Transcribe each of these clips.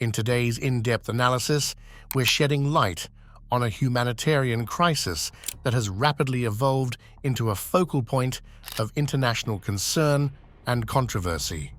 In today's in-depth analysis, we're shedding light on a humanitarian crisis that has rapidly evolved into a focal point of international concern and controversy.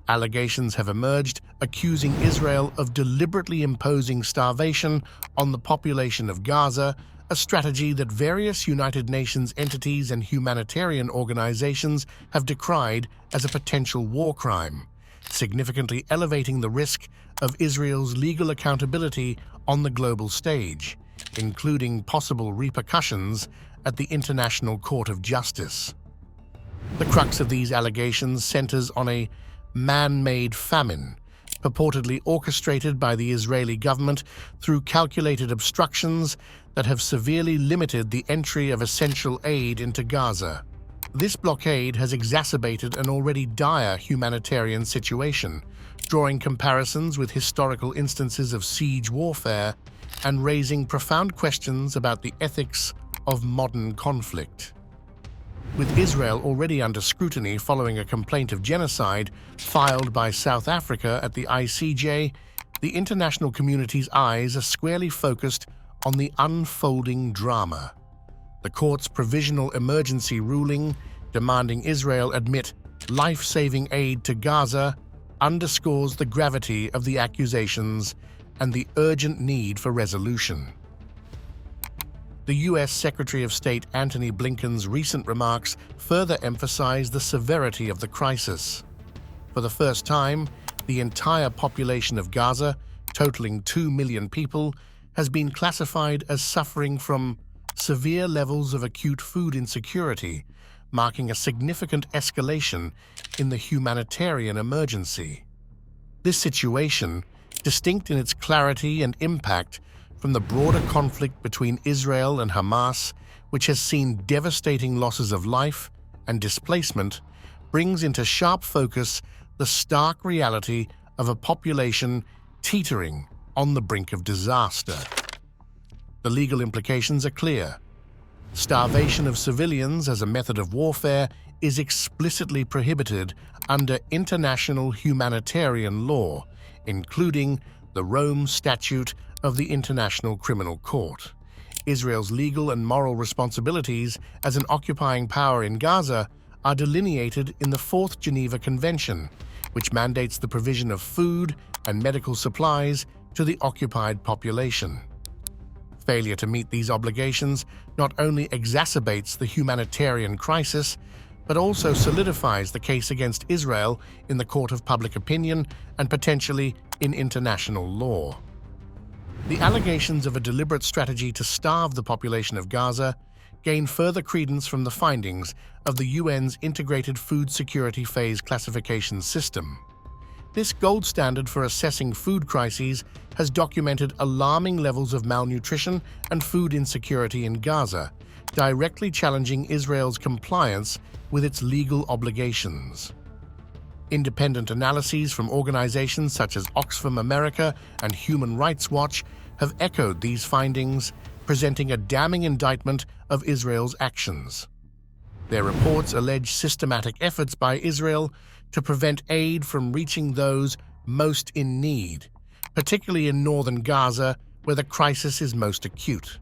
Allegations have emerged accusing Israel of deliberately imposing starvation on the population of Gaza, a strategy that various United Nations entities and humanitarian organizations have decried as a potential war crime, significantly elevating the risk of Israel's legal accountability on the global stage, including possible repercussions at the International Court of Justice. The crux of these allegations centers on a man-made famine, purportedly orchestrated by the Israeli government through calculated obstructions that have severely limited the entry of essential aid into Gaza. This blockade has exacerbated an already dire humanitarian situation, drawing comparisons with historical instances of siege warfare and raising profound questions about the ethics of modern conflict. With Israel already under scrutiny following a complaint of genocide filed by South Africa at the ICJ, the international community's eyes are squarely focused on the unfolding drama. The court's provisional emergency ruling demanding Israel admit life-saving aid to Gaza underscores the gravity of the accusations and the urgent need for resolution. The U.S. Secretary of State Antony Blinken's recent remarks further emphasize the severity of the crisis. For the first time, the entire population of Gaza, totaling 2 million people, has been classified as suffering from severe levels of acute food insecurity, marking a significant escalation in the humanitarian emergency. This situation, distinct in its clarity and impact from the broader conflict between Israel and Hamas, which has seen devastating losses of life and displacement, brings into sharp focus the stark reality of a population teetering on the brink of disaster. The legal implications are clear. Starvation of civilians as a method of warfare is explicitly prohibited under international humanitarian law, including the Rome Statute of the International Criminal Court. Israel's legal and moral responsibilities as an occupying power in Gaza are delineated in the Fourth Geneva Convention, which mandates the provision of food and medical supplies to the occupied population. Failure to meet these obligations not only exacerbates the humanitarian crisis, but also solidifies the case against Israel in the court of public opinion and potentially in international law. The allegations of a deliberate strategy to starve the population of Gaza gain further credence from the findings of the UN's Integrated Food Security Phase Classification System. This gold standard for assessing food crises has documented alarming levels of malnutrition and food insecurity in Gaza, directly challenging Israel's compliance with its legal obligations. Independent analyses from organizations such as Oxfam America and Human Rights Watch have echoed these findings, presenting a damning indictment of Israel's actions. Their reports allege systematic efforts by Israel to prevent aid from reaching those most in need, particularly in northern Gaza, where the crisis is most acute.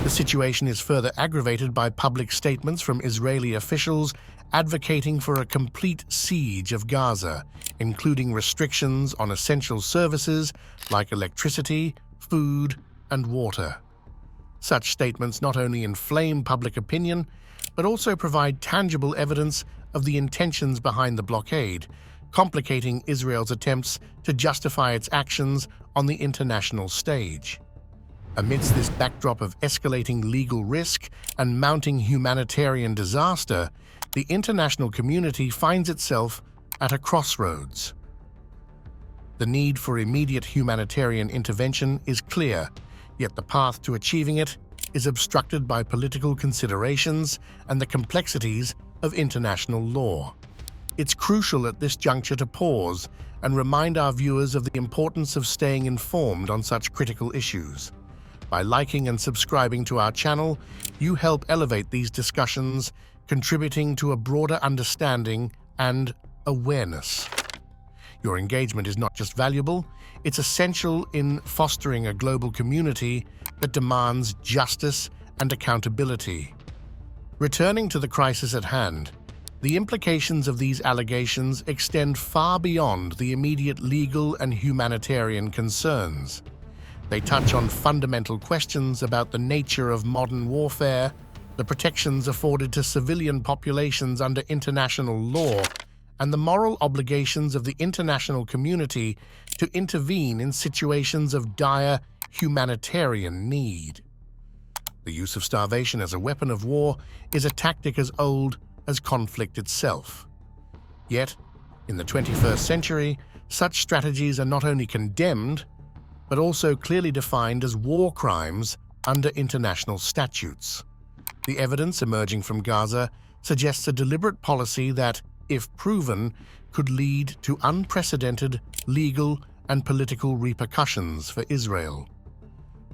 The situation is further aggravated by public statements from Israeli officials advocating for a complete siege of Gaza, including restrictions on essential services like electricity, food, and water. Such statements not only inflame public opinion, but also provide tangible evidence of the intentions behind the blockade, complicating Israel's attempts to justify its actions on the international stage. Amidst this backdrop of escalating legal risk and mounting humanitarian disaster, the international community finds itself at a crossroads. The need for immediate humanitarian intervention is clear, yet the path to achieving it is obstructed by political considerations and the complexities of international law. It's crucial at this juncture to pause and remind our viewers of the importance of staying informed on such critical issues. By liking and subscribing to our channel, you help elevate these discussions, contributing to a broader understanding and awareness. Your engagement is not just valuable, it's essential in fostering a global community that demands justice and accountability. Returning to the crisis at hand, the implications of these allegations extend far beyond the immediate legal and humanitarian concerns. They touch on fundamental questions about the nature of modern warfare, the protections afforded to civilian populations under international law, and the moral obligations of the international community to intervene in situations of dire humanitarian need. The use of starvation as a weapon of war is a tactic as old as conflict itself. Yet, in the 21st century, such strategies are not only condemned, but also clearly defined as war crimes under international statutes. The evidence emerging from Gaza suggests a deliberate policy that, if proven, could lead to unprecedented legal and political repercussions for Israel.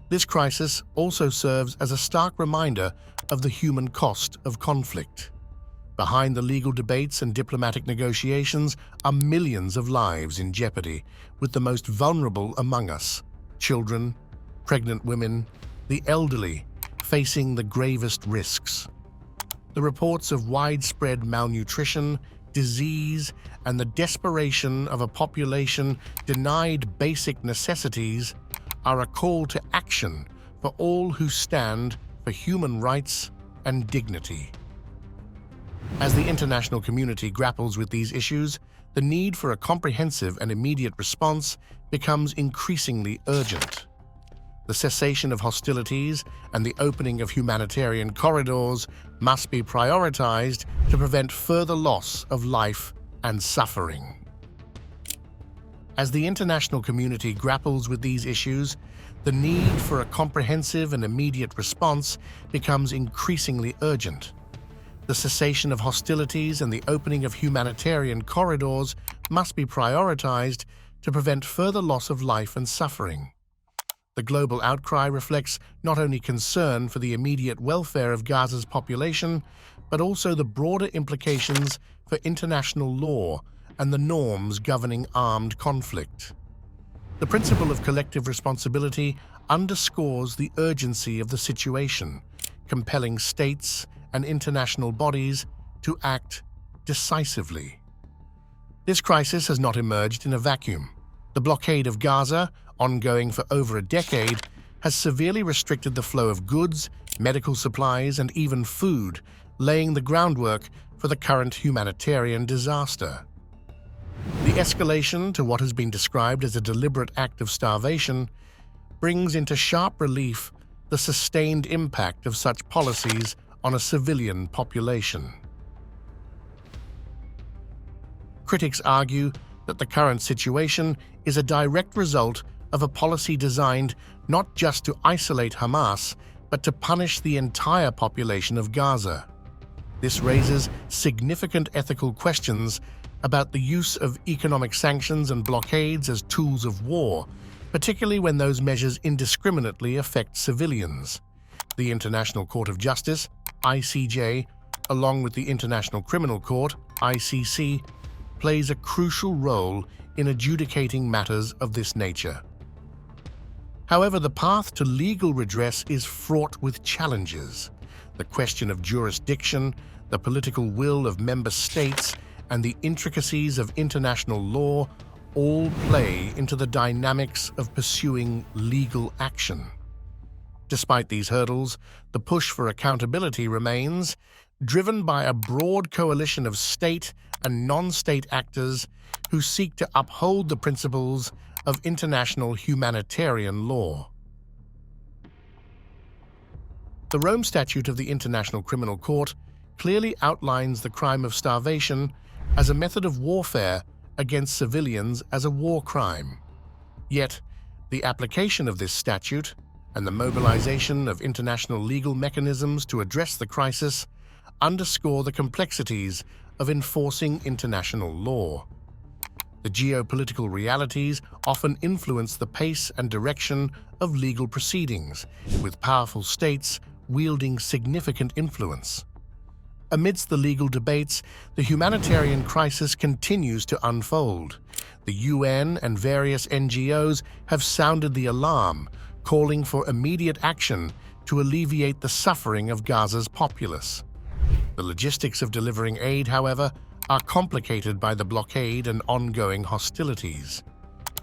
This crisis also serves as a stark reminder of the human cost of conflict. Behind the legal debates and diplomatic negotiations are millions of lives in jeopardy, with the most vulnerable among us, children, pregnant women, the elderly, facing the gravest risks. The reports of widespread malnutrition, disease, and the desperation of a population denied basic necessities are a call to action for all who stand for human rights and dignity. As the international community grapples with these issues, the need for a comprehensive and immediate response becomes increasingly urgent. The cessation of hostilities and the opening of humanitarian corridors must be prioritized to prevent further loss of life and suffering. As the international community grapples with these issues, the need for a comprehensive and immediate response becomes increasingly urgent. The cessation of hostilities and the opening of humanitarian corridors must be prioritized to prevent further loss of life and suffering. The global outcry reflects not only concern for the immediate welfare of Gaza's population, but also the broader implications for international law and the norms governing armed conflict. The principle of collective responsibility underscores the urgency of the situation, compelling states and international bodies to act decisively. This crisis has not emerged in a vacuum. The blockade of Gaza, ongoing for over a decade, has severely restricted the flow of goods, medical supplies, and even food, laying the groundwork for the current humanitarian disaster. The escalation to what has been described as a deliberate act of starvation brings into sharp relief the sustained impact of such policies on a civilian population. Critics argue that the current situation is a direct result of a policy designed not just to isolate Hamas, but to punish the entire population of Gaza. This raises significant ethical questions about the use of economic sanctions and blockades as tools of war, particularly when those measures indiscriminately affect civilians. The International Court of Justice, ICJ, along with the International Criminal Court, ICC, plays a crucial role in adjudicating matters of this nature. However, the path to legal redress is fraught with challenges. The question of jurisdiction, the political will of member states, and the intricacies of international law all play into the dynamics of pursuing legal action. Despite these hurdles, the push for accountability remains, driven by a broad coalition of state and non-state actors who seek to uphold the principles of international humanitarian law. The Rome Statute of the International Criminal Court clearly outlines the crime of starvation as a method of warfare against civilians as a war crime. Yet, the application of this statute and the mobilization of international legal mechanisms to address the crisis underscore the complexities of enforcing international law. The geopolitical realities often influence the pace and direction of legal proceedings, with powerful states wielding significant influence. Amidst the legal debates, the humanitarian crisis continues to unfold. The UN and various NGOs have sounded the alarm, calling for immediate action to alleviate the suffering of Gaza's populace. The logistics of delivering aid, however, are complicated by the blockade and ongoing hostilities.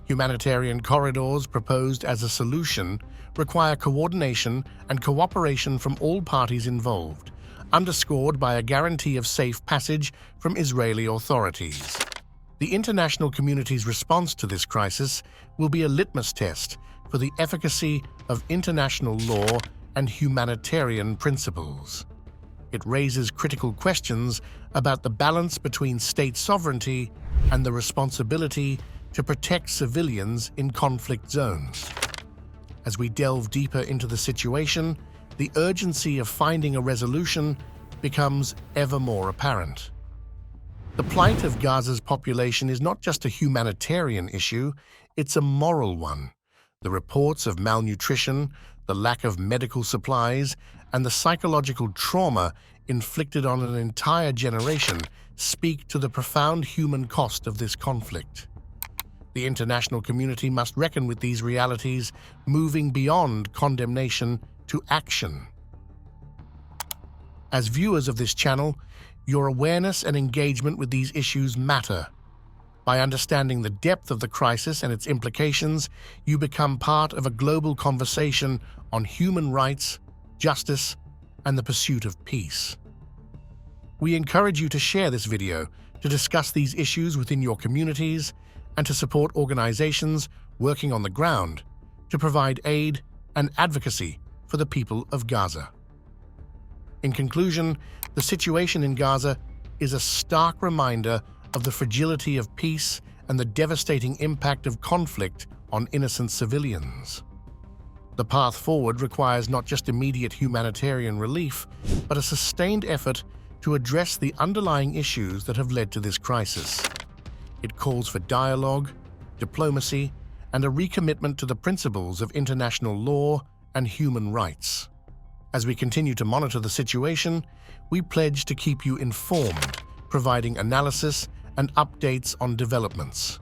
Humanitarian corridors proposed as a solution require coordination and cooperation from all parties involved, underscored by a guarantee of safe passage from Israeli authorities. The international community's response to this crisis will be a litmus test for the efficacy of international law and humanitarian principles. It raises critical questions about the balance between state sovereignty and the responsibility to protect civilians in conflict zones. As we delve deeper into the situation, the urgency of finding a resolution becomes ever more apparent. The plight of Gaza's population is not just a humanitarian issue, it's a moral one. The reports of malnutrition, the lack of medical supplies, and the psychological trauma inflicted on an entire generation speak to the profound human cost of this conflict. The international community must reckon with these realities, moving beyond condemnation to action. As viewers of this channel, your awareness and engagement with these issues matter. By understanding the depth of the crisis and its implications, you become part of a global conversation on human rights, justice, and the pursuit of peace. We encourage you to share this video, to discuss these issues within your communities, and to support organizations working on the ground to provide aid and advocacy for the people of Gaza. In conclusion, the situation in Gaza is a stark reminder of the fragility of peace and the devastating impact of conflict on innocent civilians. The path forward requires not just immediate humanitarian relief, but a sustained effort to address the underlying issues that have led to this crisis. It calls for dialogue, diplomacy, and a recommitment to the principles of international law and human rights. As we continue to monitor the situation, we pledge to keep you informed, providing analysis and updates on developments.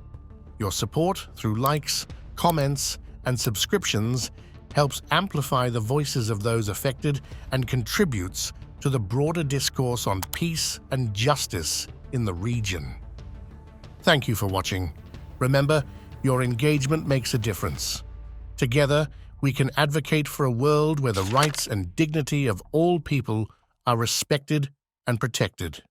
Your support through likes, comments, and subscriptions helps amplify the voices of those affected and contributes to the broader discourse on peace and justice in the region. Thank you for watching. Remember, your engagement makes a difference. Together, we can advocate for a world where the rights and dignity of all people are respected and protected.